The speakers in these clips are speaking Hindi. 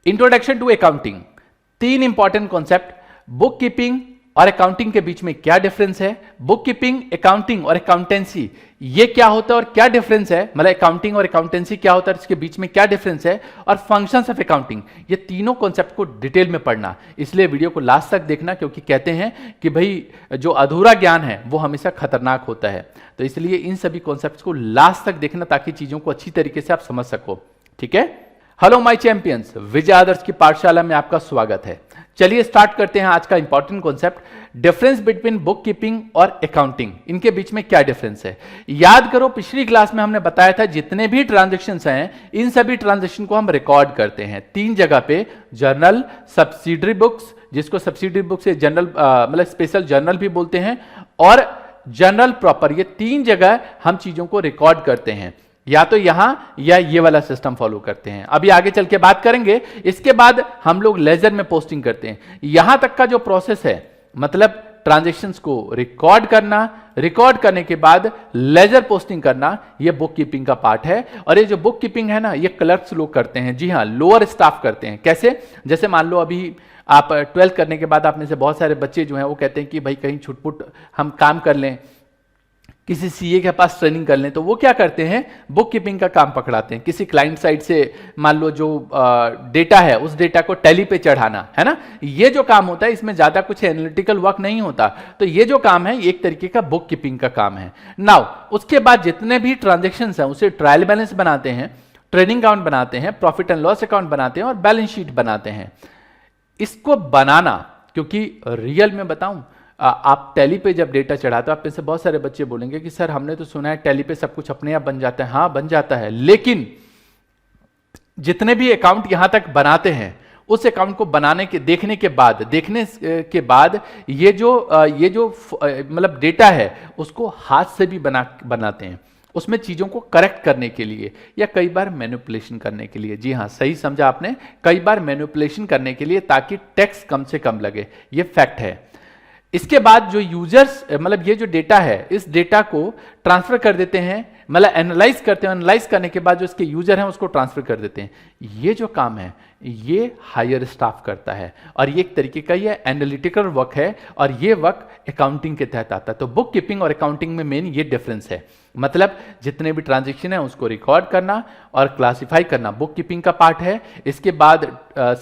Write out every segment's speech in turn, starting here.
Introduction to accounting, 3 important concept. Book keeping और अकाउंटिंग के बीच में क्या डिफरेंस है, बुक कीपिंग, अकाउंटिंग और अकाउंटेंसी ये क्या होता है और क्या डिफरेंस है, मतलब अकाउंटिंग और अकाउंटेंसी क्या होता है, इसके बीच में क्या डिफरेंस है, और फंक्शंस ऑफ अकाउंटिंग, ये तीनों कॉन्सेप्ट को डिटेल में पढ़ना। इसलिए वीडियो को लास्ट तक देखना, क्योंकि कहते हैं कि भाई जो अधूरा ज्ञान है वो हमेशा खतरनाक होता है। तो इसलिए इन सभी कॉन्सेप्ट्स को लास्ट तक देखना ताकि चीजों को अच्छी तरीके से आप समझ सको। ठीक है। हेलो माय चैंपियंस, विजय आदर्श की पाठशाला में आपका स्वागत है। चलिए स्टार्ट करते हैं आज का important concept, difference between book keeping और अकाउंटिंग। इनके बीच में क्या डिफरेंस है, याद करो पिछली क्लास में हमने बताया था जितने भी ट्रांजैक्शंस हैं इन सभी ट्रांजैक्शन को हम रिकॉर्ड करते हैं 3 जगह पे, जर्नल, सब्सिडरी बुक्स, जिसको सब्सिडरी बुक्स से जनरल मतलब स्पेशल जर्नल भी बोलते हैं, और जर्नल प्रॉपर। ये 3 जगह हम चीजों को रिकॉर्ड करते हैं, या तो यहां या ये वाला सिस्टम फॉलो करते हैं। अभी आगे चल के बात करेंगे। इसके बाद हम लोग लेजर में पोस्टिंग करते हैं। यहां तक का जो प्रोसेस है, मतलब ट्रांजैक्शंस को रिकॉर्ड करना, रिकॉर्ड करने के बाद लेजर पोस्टिंग करना, ये बुक कीपिंग का पार्ट है। और ये जो बुक कीपिंग है ना, ये क्लर्क्स लोग करते हैं। जी हाँ, लोअर स्टाफ करते हैं। कैसे, जैसे मान लो अभी आप 12th करने के बाद आप में से बहुत सारे बच्चे जो हैं वो कहते हैं कि भाई कहीं छुटपुट हम काम कर लें, किसी सीए के पास ट्रेनिंग कर लें, तो वो क्या करते हैं, बुक कीपिंग का काम पकड़ाते हैं। किसी क्लाइंट साइड से मान लो जो डेटा है उस डेटा को टैली पे चढ़ाना है ना, ये जो काम होता है इसमें ज्यादा कुछ एनालिटिकल वर्क नहीं होता। तो ये जो काम है एक तरीके का बुक कीपिंग का काम है। नाउ उसके बाद जितने भी ट्रांजेक्शन हैं उसे ट्रायल बैलेंस बनाते हैं, ट्रेडिंग अकाउंट बनाते हैं, प्रॉफिट एंड लॉस अकाउंट बनाते हैं और बैलेंस शीट बनाते हैं। इसको बनाना, क्योंकि रियल में बताऊं, आप टैली पे जब डेटा चढ़ाते हो, आप में से बहुत सारे बच्चे बोलेंगे कि सर हमने तो सुना है टैली पे सब कुछ अपने आप बन जाता है। हाँ बन जाता है, लेकिन जितने भी अकाउंट यहां तक बनाते हैं उस अकाउंट को बनाने के देखने के बाद ये जो मतलब डेटा है उसको हाथ से भी बनाते हैं, उसमें चीजों को करेक्ट करने के लिए या कई बार मैनिपुलेशन करने के लिए। जी हाँ, सही समझा आपने, कई बार मैनिपुलेशन करने के लिए, ताकि टैक्स कम से कम लगे। ये फैक्ट है। इसके बाद जो यूजर्स, मतलब ये जो डेटा है, इस डेटा को ट्रांसफर कर देते हैं, मतलब एनालाइज करते हैं। एनालाइज करने के बाद जो इसके यूजर हैं उसको ट्रांसफर कर देते हैं। ये जो काम है ये हायर स्टाफ करता है, और ये एक तरीके का ये एनालिटिकल वर्क है, और ये वर्क अकाउंटिंग के तहत आता है। तो बुक कीपिंग और अकाउंटिंग में मेन ये डिफरेंस है, मतलब जितने भी ट्रांजेक्शन है उसको रिकॉर्ड करना और क्लासिफाई करना बुक कीपिंग का पार्ट है। इसके बाद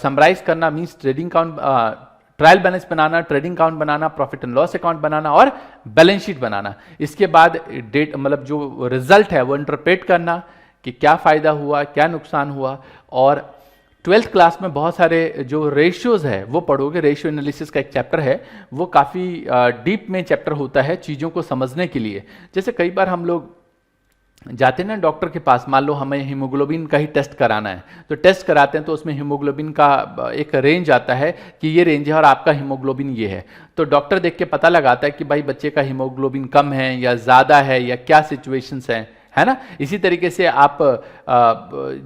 समराइज करना means trading account, trial balance बनाना, ट्रेडिंग अकाउंट बनाना, प्रॉफिट एंड लॉस अकाउंट बनाना और बैलेंस शीट बनाना। इसके बाद डेट मतलब जो रिजल्ट है वो इंटरप्रेट करना कि क्या फायदा हुआ, क्या नुकसान हुआ। और 12th क्लास में बहुत सारे जो रेशियोज है वो पढ़ोगे। रेशियो एनालिसिस का एक चैप्टर है, वो काफी डीप में चैप्टर होता है चीजों को समझने के लिए। जैसे कई बार हम लोग जाते हैं ना डॉक्टर के पास, मान लो हमें हीमोग्लोबिन का ही टेस्ट कराना है, तो टेस्ट कराते हैं तो उसमें हीमोग्लोबिन का एक रेंज आता है कि ये रेंज है और आपका हीमोग्लोबिन ये है। तो डॉक्टर देख के पता लगाता है कि भाई बच्चे का हीमोग्लोबिन कम है या ज़्यादा है या क्या सिचुएशंस हैं, है ना। इसी तरीके से आप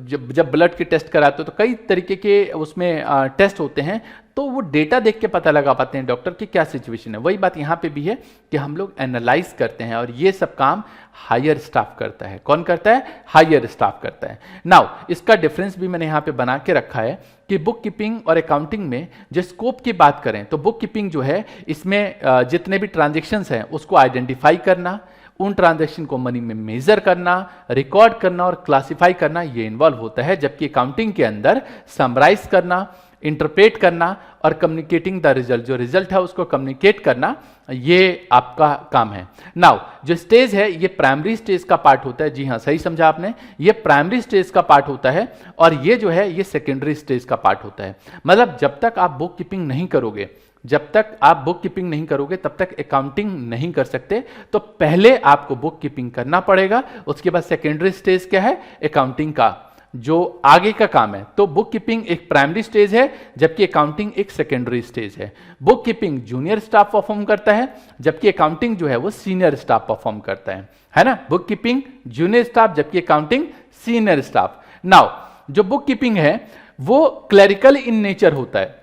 जब ब्लड के टेस्ट कराते हो तो कई तरीके के उसमें टेस्ट होते हैं, तो वो डेटा देख के पता लगा पाते हैं डॉक्टर की क्या सिचुएशन है। वही बात यहाँ पे भी है कि हम लोग एनालाइज करते हैं, और ये सब काम हायर स्टाफ करता है। कौन करता है, हायर स्टाफ करता है। नाउ इसका डिफरेंस भी मैंने यहाँ पे बना के रखा है कि बुक कीपिंग और अकाउंटिंग में जो स्कोप की बात करें तो बुक कीपिंग जो है इसमें जितने भी ट्रांजेक्शन्स हैं उसको आइडेंटिफाई करना, उन ट्रांजैक्शन को मनी में मेजर करना, रिकॉर्ड करना और क्लासिफाई करना, ये इन्वॉल्व होता है। जबकि अकाउंटिंग के अंदर समराइज करना, इंटरप्रेट करना और कम्युनिकेटिंग द रिजल्ट, जो रिजल्ट है उसको कम्युनिकेट करना, ये आपका काम है। नाउ जो स्टेज है ये प्राइमरी स्टेज का पार्ट होता है। जी हाँ, सही समझा आपने, ये प्राइमरी स्टेज का पार्ट होता है, और ये जो है ये सेकेंडरी स्टेज का पार्ट होता है। मतलब जब तक आप बुक कीपिंग नहीं करोगे, जब तक आप बुक कीपिंग नहीं करोगे तब तक अकाउंटिंग नहीं कर सकते। तो पहले आपको बुक कीपिंग करना पड़ेगा, उसके बाद सेकेंडरी स्टेज क्या है, अकाउंटिंग का जो आगे का काम है। तो बुक कीपिंग एक प्राइमरी स्टेज है, जबकि अकाउंटिंग एक सेकेंडरी स्टेज है। Book keeping junior staff perform करता है, जबकि अकाउंटिंग जो है वो सीनियर स्टाफ परफॉर्म करता है ना। बुक कीपिंग जूनियर स्टाफ, जबकि अकाउंटिंग सीनियर स्टाफ। नाउ जो बुक कीपिंग है वो क्लरिकल इन नेचर होता है,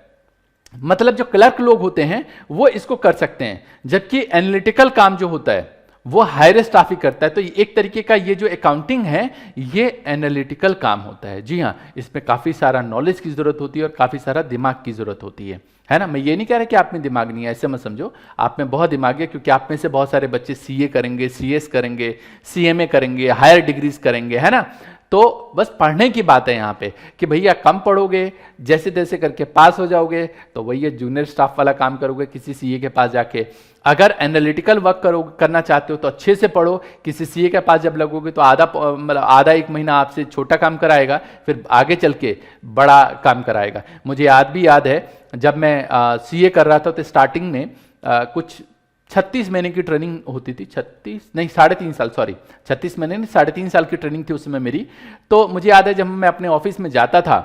मतलब जो क्लर्क लोग होते हैं वो इसको कर सकते हैं, जबकि एनालिटिकल काम जो होता है वो हायर स्टाफ ही करता है। तो एक तरीके का ये जो अकाउंटिंग है ये एनालिटिकल काम होता है। जी हाँ, इसमें काफ़ी सारा नॉलेज की ज़रूरत होती है और काफ़ी सारा दिमाग की ज़रूरत होती है ना। मैं ये नहीं कह रहा कि आप में दिमाग नहीं है, ऐसे मत समझो, आप में बहुत दिमाग है, क्योंकि आप में से बहुत सारे बच्चे सीए करेंगे, सीएस करेंगे, सीएमए करेंगे, हायर डिग्रीज करेंगे, है ना। तो बस पढ़ने की बात है यहाँ पे कि भैया कम पढ़ोगे, जैसे तैसे करके पास हो जाओगे, तो वही जूनियर स्टाफ वाला काम करोगे किसी सीए के पास जाके। अगर एनालिटिकल वर्क करना चाहते हो तो अच्छे से पढ़ो, किसी सीए के पास जब लगोगे तो आधा एक महीना आपसे छोटा काम कराएगा, फिर आगे चल के बड़ा काम कराएगा। मुझे याद है जब मैं सीए कर रहा था तो स्टार्टिंग में कुछ 36 महीने की ट्रेनिंग होती थी, 3.5 साल, सॉरी 36 महीने नहीं, 3.5 साल की ट्रेनिंग थी उस समय मेरी। तो मुझे याद है जब मैं अपने ऑफिस में जाता था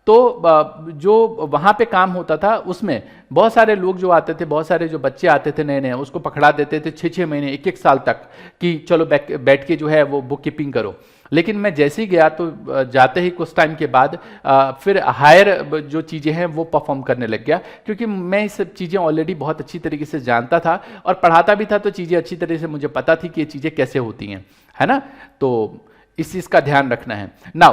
तो जो वहाँ पे काम होता था उसमें बहुत सारे लोग जो आते थे, बहुत सारे जो बच्चे आते थे नए नए, उसको पकड़ा देते थे 6-6 महीने, 1-1 साल तक कि चलो बैठ के जो है वो बुक कीपिंग करो। लेकिन मैं जैसे ही गया तो जाते ही कुछ टाइम के बाद फिर हायर जो चीज़ें हैं वो परफॉर्म करने लग गया, क्योंकि मैं ये सब चीज़ें ऑलरेडी बहुत अच्छी तरीके से जानता था और पढ़ाता भी था, तो चीज़ें अच्छी तरीके से मुझे पता थी कि ये चीज़ें कैसे होती हैं, है ना। तो इस चीज़ का ध्यान रखना है। नाउ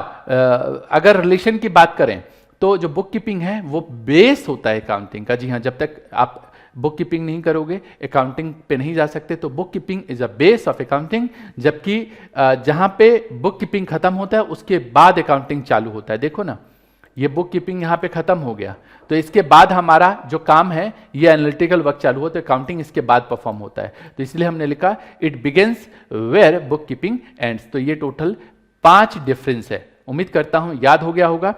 अगर रिलेशन की बात करें तो जो बुक कीपिंग है वो बेस होता है अकाउंटिंग का। जी हाँ, जब तक आप बुक कीपिंग नहीं करोगे अकाउंटिंग पे नहीं जा सकते। तो book keeping is a base of accounting, जबकि जहां पे बुक कीपिंग खत्म होता है उसके बाद अकाउंटिंग चालू होता है। देखो ना, ये बुक कीपिंग यहाँ पे खत्म हो गया, तो इसके बाद हमारा जो काम है ये एनालिटिकल वर्क चालू हो, तो अकाउंटिंग इसके बाद परफॉर्म होता है। तो इसलिए हमने लिखा it begins where book keeping ends. तो ये टोटल 5 डिफरेंस है। उम्मीद करता हूं याद हो गया होगा।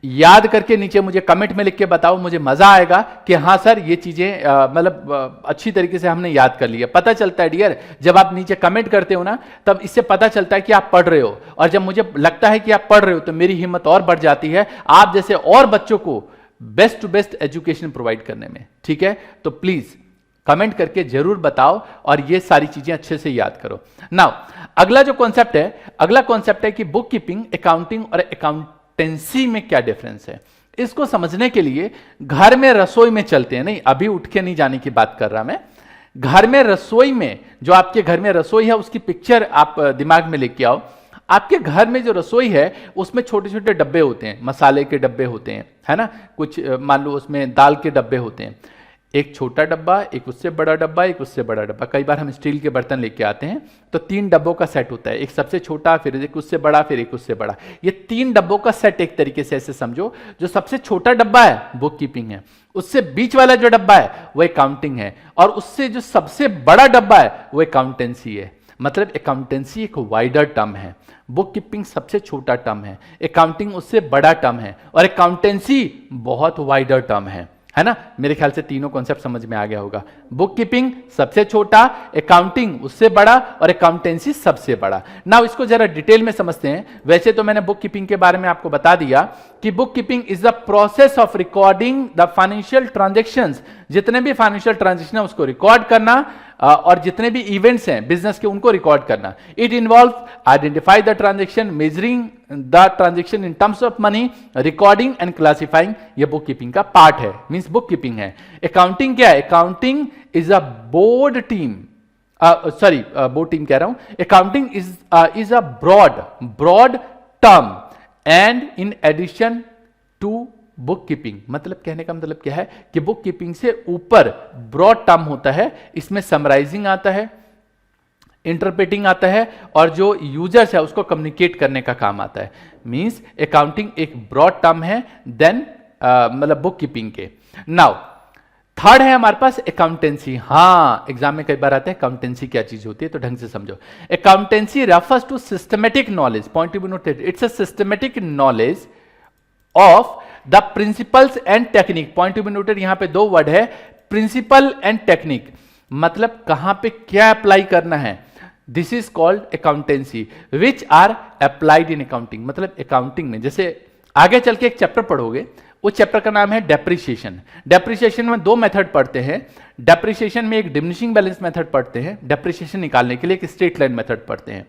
याद करके नीचे मुझे कमेंट में लिख के बताओ, मुझे मजा आएगा कि हाँ सर ये चीजें मतलब अच्छी तरीके से हमने याद कर लिया। पता चलता है डियर, जब आप नीचे कमेंट करते हो ना तब इससे पता चलता है कि आप पढ़ रहे हो, और जब मुझे लगता है कि आप पढ़ रहे हो तो मेरी हिम्मत और बढ़ जाती है आप जैसे और बच्चों को best to best education provide करने में। ठीक है, तो प्लीज कमेंट करके जरूर बताओ और ये सारी चीजें अच्छे से याद करो। नाउ अगला जो कॉन्सेप्ट है, अगला कॉन्सेप्ट है कि बुक कीपिंग, अकाउंटिंग और अकाउंटेंसी में क्या डिफरेंस है। इसको समझने के लिए घर में रसोई में चलते हैं। नहीं, अभी उठ के नहीं जाने की बात कर रहा मैं, घर में रसोई में, जो आपके घर में रसोई है उसकी पिक्चर आप दिमाग में लेके आओ। आपके घर में जो रसोई है उसमें छोटे छोटे डब्बे होते हैं, मसाले के डब्बे होते हैं, है ना। कुछ मान लो उसमें दाल के डब्बे होते हैं, एक छोटा डब्बा, एक उससे बड़ा डब्बा, एक उससे बड़ा डब्बा। कई बार हम स्टील के बर्तन लेके आते हैं तो 3 डब्बों का सेट होता है, एक सबसे छोटा, फिर एक उससे बड़ा, फिर एक उससे बड़ा। ये 3 डब्बों का सेट एक तरीके से ऐसे समझो, जो सबसे छोटा डब्बा है बुक कीपिंग है, उससे बीच वाला जो डब्बा है वो अकाउंटिंग है, और उससे जो सबसे बड़ा डब्बा है वो अकाउंटेंसी है। मतलब अकाउंटेंसी एक वाइडर टर्म है, बुक कीपिंग सबसे छोटा टर्म है, अकाउंटिंग उससे बड़ा टर्म है, और अकाउंटेंसी बहुत वाइडर टर्म है ना। मेरे ख्याल से तीनों कॉन्सेप्ट समझ में आ गया होगा। बुक कीपिंग सबसे छोटा, अकाउंटिंग उससे बड़ा, और अकाउंटेंसी सबसे बड़ा। नाउ इसको जरा डिटेल में समझते हैं। वैसे तो मैंने बुक कीपिंग के बारे में आपको बता दिया कि book keeping is the process of recording the financial transactions. जितने भी फाइनेंशियल ट्रांजेक्शन है उसको रिकॉर्ड करना, और जितने भी इवेंट्स हैं बिजनेस के उनको रिकॉर्ड करना। It involve identify the transaction, measuring the transaction in terms of money, recording and classifying. ये बुक कीपिंग का पार्ट है, मींस बुक कीपिंग है। अकाउंटिंग क्या है? Accounting is a board team, sorry board team कह रहा हूं। Accounting is a broad term and in addition to book keeping. मतलब कहने का मतलब क्या है कि बुक कीपिंग से ऊपर ब्रॉड टर्म होता है, इसमें समराइजिंग आता है, इंटरप्रेटिंग आता है, और जो यूजर्स है उसको कम्युनिकेट करने का काम आता है। मींस अकाउंटिंग एक ब्रॉड टर्म है देन मतलब बुक कीपिंग के। नाउ थर्ड है हमारे पास अकाउंटेंसी। हाँ, एग्जाम में कई बार आता है अकाउंटेंसी क्या चीज होती है, तो ढंग से समझो। Accountancy refers to systematic knowledge, point to be noted, it's a systematic knowledge of the principles and technique. Point to be noted, यहां पे 2 वर्ड है, प्रिंसिपल एंड टेक्निक। मतलब कहां पे क्या अप्लाई करना है, this is called accountancy which are applied in accounting. मतलब अकाउंटिंग में जैसे आगे चल के एक चैप्टर पढ़ोगे, उस चैप्टर का नाम है डेप्रिसिएशन। डेप्रिसिएशन में 2 मेथड पढ़ते हैं। डेप्रिसिएशन में एक डिमिनिशिंग बैलेंस मेथड पढ़ते हैं, डेप्रिसिएशन निकालने के लिए एक स्ट्रेट लाइन मेथड पढ़ते हैं।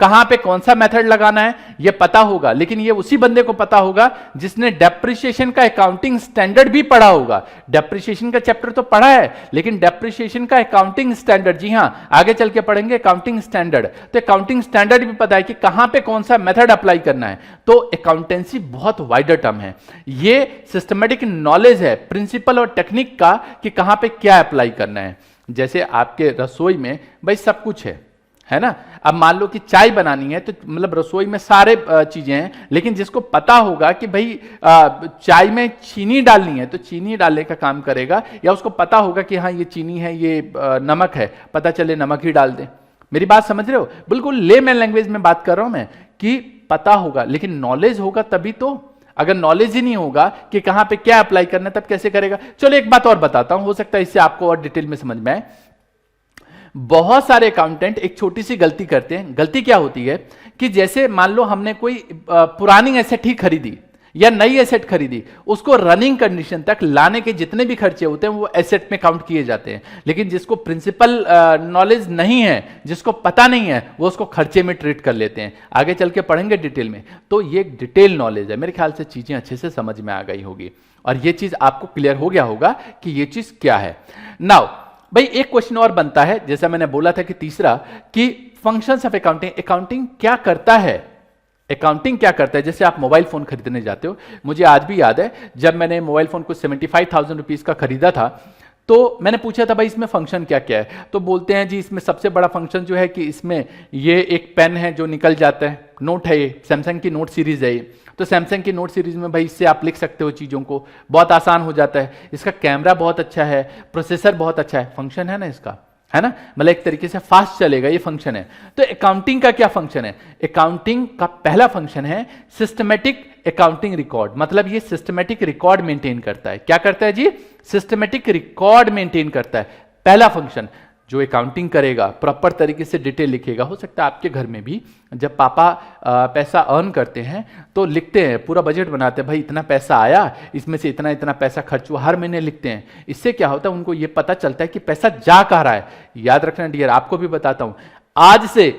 कहां पे कौन सा मेथड लगाना है ये पता होगा, लेकिन ये उसी बंदे को पता होगा जिसने डेप्रिसिएशन का अकाउंटिंग स्टैंडर्ड भी पढ़ा होगा। डेप्रिसिएशन का चैप्टर तो पढ़ा है, लेकिन डेप्रिसिएशन का अकाउंटिंग स्टैंडर्ड, जी हां आगे चल के पढ़ेंगे अकाउंटिंग स्टैंडर्ड, तो अकाउंटिंग स्टैंडर्ड भी पता है कि कहां पे कौन सा मेथड अप्लाई करना है। तो अकाउंटेंसी बहुत वाइडर टर्म है, ये सिस्टमेटिक नॉलेज है प्रिंसिपल और टेक्निक का कि कहां पे क्या अप्लाई करना है। जैसे आपके रसोई में भाई सब कुछ है ना, अब मान लो कि चाय बनानी है तो मतलब रसोई में सारे चीजें हैं, लेकिन जिसको पता होगा कि भाई चाय में चीनी डालनी है तो चीनी डालने का काम करेगा, या उसको पता होगा कि हाँ ये चीनी है ये नमक है, पता चले नमक ही डाल दें। मेरी बात समझ रहे हो, बिल्कुल लेमैन लैंग्वेज में बात कर रहा हूं मैं कि पता होगा, लेकिन नॉलेज होगा तभी तो। अगर नॉलेज ही नहीं होगा कि कहां पे क्या अप्लाई करना है तब कैसे करेगा। चलो एक बात और बताता हूं, हो सकता है इससे आपको और डिटेल में समझ में आए। बहुत सारे अकाउंटेंट एक छोटी सी गलती करते हैं। गलती क्या होती है कि जैसे मान लो हमने कोई पुरानी एसेट ही खरीदी या नई एसेट खरीदी, उसको रनिंग कंडीशन तक लाने के जितने भी खर्चे होते हैं वो एसेट में काउंट किए जाते हैं, लेकिन जिसको प्रिंसिपल नॉलेज नहीं है, जिसको पता नहीं है, वो उसको खर्चे में ट्रीट कर लेते हैं। आगे चल के पढ़ेंगे डिटेल में, तो ये एक डिटेल नॉलेज है। मेरे ख्याल से चीजें अच्छे से समझ में आ गई होगी और ये चीज आपको क्लियर हो गया होगा कि ये चीज क्या है। नाउ भाई एक क्वेश्चन और बनता है, जैसा मैंने बोला था कि तीसरा, कि फंक्शंस ऑफ अकाउंटिंग, अकाउंटिंग क्या करता है, अकाउंटिंग क्या करता है। जैसे आप मोबाइल फोन खरीदने जाते हो, मुझे आज भी याद है जब मैंने मोबाइल फोन को 75,000 रुपीज का खरीदा था, तो मैंने पूछा था भाई इसमें फंक्शन क्या क्या है, तो बोलते हैं जी इसमें सबसे बड़ा फंक्शन जो है कि इसमें ये एक पेन है जो निकल जाता है, नोट है, ये सैमसंग की नोट सीरीज है, तो सैमसंग की नोट सीरीज में भाई इससे आप लिख सकते हो चीज़ों को, बहुत आसान हो जाता है। इसका कैमरा बहुत अच्छा है, प्रोसेसर बहुत अच्छा है, फंक्शन है ना इसका, है ना, मतलब एक तरीके से फास्ट चलेगा, ये फंक्शन है। तो अकाउंटिंग का क्या फंक्शन है, अकाउंटिंग का पहला फंक्शन है सिस्टमेटिक अकाउंटिंग रिकॉर्ड, मतलब ये सिस्टमेटिक रिकॉर्ड मेंटेन करता है। क्या करता है जी, सिस्टमेटिक रिकॉर्ड मेंटेन करता है। पहला फंक्शन जो अकाउंटिंग करेगा, प्रॉपर तरीके से डिटेल लिखेगा। हो सकता है आपके घर में भी जब पापा पैसा अर्न करते हैं तो लिखते हैं, पूरा बजट बनाते हैं, भाई इतना पैसा आया, इसमें से इतना इतना पैसा खर्च हुआ, हर महीने लिखते हैं। इससे क्या होता है, उनको ये पता चलता है कि पैसा जा कहाँ रहा है। याद रखना डियर, आपको भी बताता हूं, आज से,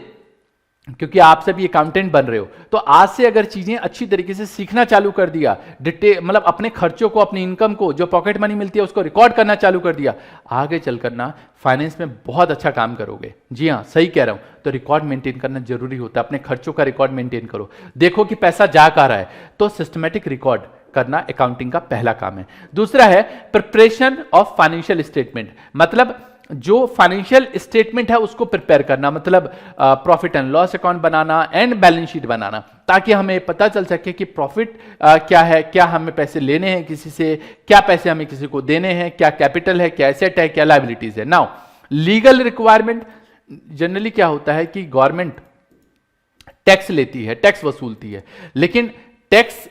क्योंकि आप सभी अकाउंटेंट बन रहे हो, तो आज से अगर चीजें अच्छी तरीके से सीखना चालू कर दिया, डिटेल मतलब अपने खर्चों को, अपनी इनकम को, जो पॉकेट मनी मिलती है उसको रिकॉर्ड करना चालू कर दिया, आगे चलकर ना फाइनेंस में बहुत अच्छा काम करोगे। जी हाँ सही कह रहा हूं, तो रिकॉर्ड मेंटेन करना जरूरी होता है। अपने खर्चों का रिकॉर्ड मेंटेन करो, देखो कि पैसा जा कहाँ रहा है। तो सिस्टमेटिक रिकॉर्ड करना अकाउंटिंग का पहला काम है। दूसरा है प्रिपरेशन ऑफ फाइनेंशियल स्टेटमेंट, मतलब जो फाइनेंशियल स्टेटमेंट है उसको प्रिपेयर करना, मतलब प्रॉफिट एंड लॉस अकाउंट बनाना एंड बैलेंस शीट बनाना, ताकि हमें पता चल सके कि प्रॉफिट क्या है, क्या हमें पैसे लेने हैं किसी से, क्या पैसे हमें किसी को देने हैं, क्या कैपिटल है, क्या एसेट है, क्या लायबिलिटीज है। नाउ लीगल रिक्वायरमेंट, जनरली क्या होता है कि गवर्नमेंट टैक्स लेती है, टैक्स वसूलती है, लेकिन टैक्स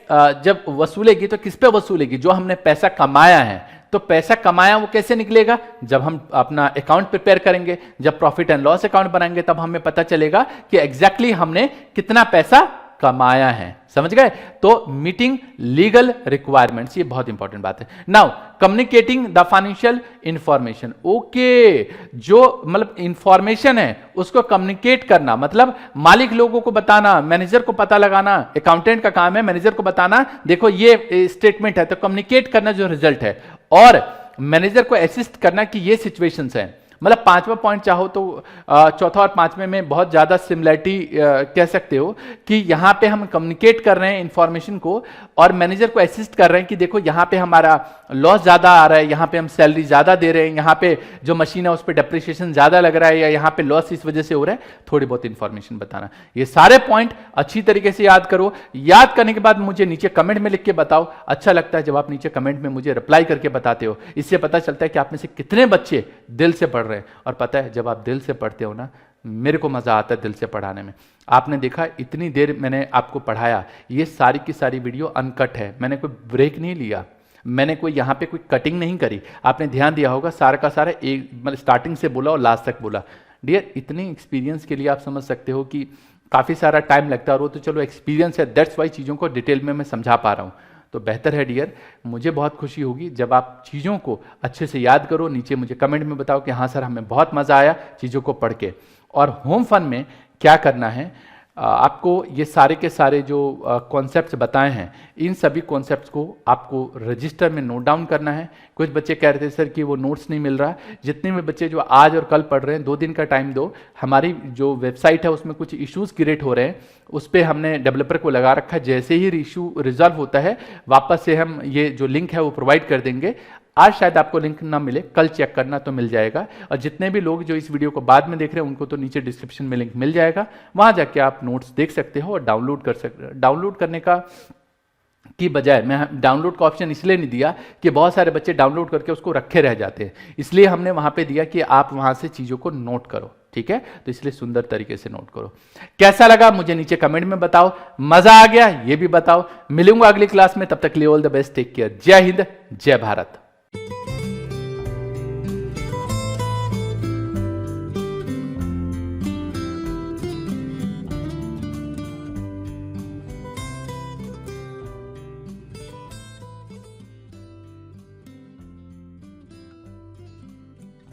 जब वसूलेगी तो किस पे वसूलेगी, जो हमने पैसा कमाया है। तो पैसा कमाया वो कैसे निकलेगा, जब हम अपना अकाउंट प्रिपेयर करेंगे, जब प्रॉफिट एंड लॉस अकाउंट बनाएंगे, तब हमें पता चलेगा कि एग्जैक्टली हमने कितना पैसा कमाया है। समझ गए, तो मीटिंग लीगल रिक्वायरमेंट्स, ये बहुत इंपॉर्टेंट बात है। Now communicating the financial information, okay, जो मतलब इंफॉर्मेशन है उसको कम्युनिकेट करना, मतलब मालिक लोगों को बताना, मैनेजर को पता लगाना, अकाउंटेंट का काम है मैनेजर को बताना, देखो ये स्टेटमेंट है, तो कम्युनिकेट करना जो रिजल्ट है, और मैनेजर को असिस्ट करना कि ये सिचुएशंस हैं। मतलब पांचवा पॉइंट चाहो तो चौथा और पांचवें में बहुत ज्यादा सिमिलरिटी कह सकते हो कि यहां पे हम कम्युनिकेट कर रहे हैं इंफॉर्मेशन को और मैनेजर को असिस्ट कर रहे हैं कि देखो यहां पे हमारा लॉस ज्यादा आ रहा है, यहां पे हम सैलरी ज्यादा दे रहे हैं, यहां पे जो मशीन है उस पर डेप्रिसिएशन ज्यादा लग रहा है, या यहां पे लॉस इस वजह से हो रहा है, थोड़ी बहुत इंफॉर्मेशन बताना। ये सारे पॉइंट अच्छी तरीके से याद करो। याद करने के बाद मुझे नीचे कमेंट में लिख के बताओ। अच्छा लगता है जब आप नीचे कमेंट में मुझे रिप्लाई करके बताते हो, इससे पता चलता है कि आप में से कितने बच्चे दिल से पढ़ रहे हैं। और पता है जब आप दिल से पढ़ते हो ना, मेरे को मजा आता है दिल से पढ़ाने में। आपने देखा इतनी देर मैंने आपको पढ़ाया, ये सारी की सारी वीडियो अनकट है, मैंने कोई ब्रेक नहीं लिया, मैंने कोई यहाँ पे कोई कटिंग नहीं करी। आपने ध्यान दिया होगा सारा का सारा एक मतलब स्टार्टिंग से बोला और लास्ट तक बोला। डियर इतनी एक्सपीरियंस के लिए आप समझ सकते हो कि काफ़ी सारा टाइम लगता है, और वो तो चलो एक्सपीरियंस है, दैट्स वाई चीज़ों को डिटेल में मैं समझा पा रहा हूँ। तो बेहतर है डियर, मुझे बहुत खुशी होगी जब आप चीज़ों को अच्छे से याद करो। नीचे मुझे कमेंट में बताओ कि हाँ सर हमें बहुत मज़ा आया चीज़ों को पढ़ के। और होम फन में क्या करना है, आपको ये सारे के सारे जो कॉन्सेप्ट्स बताए हैं, इन सभी कॉन्सेप्ट्स को आपको रजिस्टर में नोट डाउन करना है। कुछ बच्चे कह रहे थे सर कि वो नोट्स नहीं मिल रहा। जितने भी बच्चे जो आज और कल पढ़ रहे हैं, 2 दिन का टाइम दो। हमारी जो वेबसाइट है उसमें कुछ इश्यूज क्रिएट हो रहे हैं, उस पर हमने डेवलपर को लगा रखा है। जैसे ही इशू रिजॉल्व होता है, वापस से हम ये जो लिंक है वो प्रोवाइड कर देंगे। आज शायद आपको लिंक ना मिले, कल चेक करना तो मिल जाएगा। और जितने भी लोग जो इस वीडियो को बाद में देख रहे हैं, उनको तो नीचे डिस्क्रिप्शन में लिंक मिल जाएगा, वहां जाके आप नोट्स देख सकते हो और डाउनलोड कर सकते हो। डाउनलोड करने का की बजाय मैं डाउनलोड का ऑप्शन इसलिए नहीं दिया कि बहुत सारे बच्चे डाउनलोड करके उसको रखे रह जाते हैं, इसलिए हमने वहां पे दिया कि आप वहां से चीजों को नोट करो। ठीक है, तो इसलिए सुंदर तरीके से नोट करो। कैसा लगा मुझे नीचे कमेंट में बताओ, मजा आ गया ये भी बताओ। मिलूंगा अगली क्लास में, तब तक के लिए all the best, take care, जय हिंद जय भारत।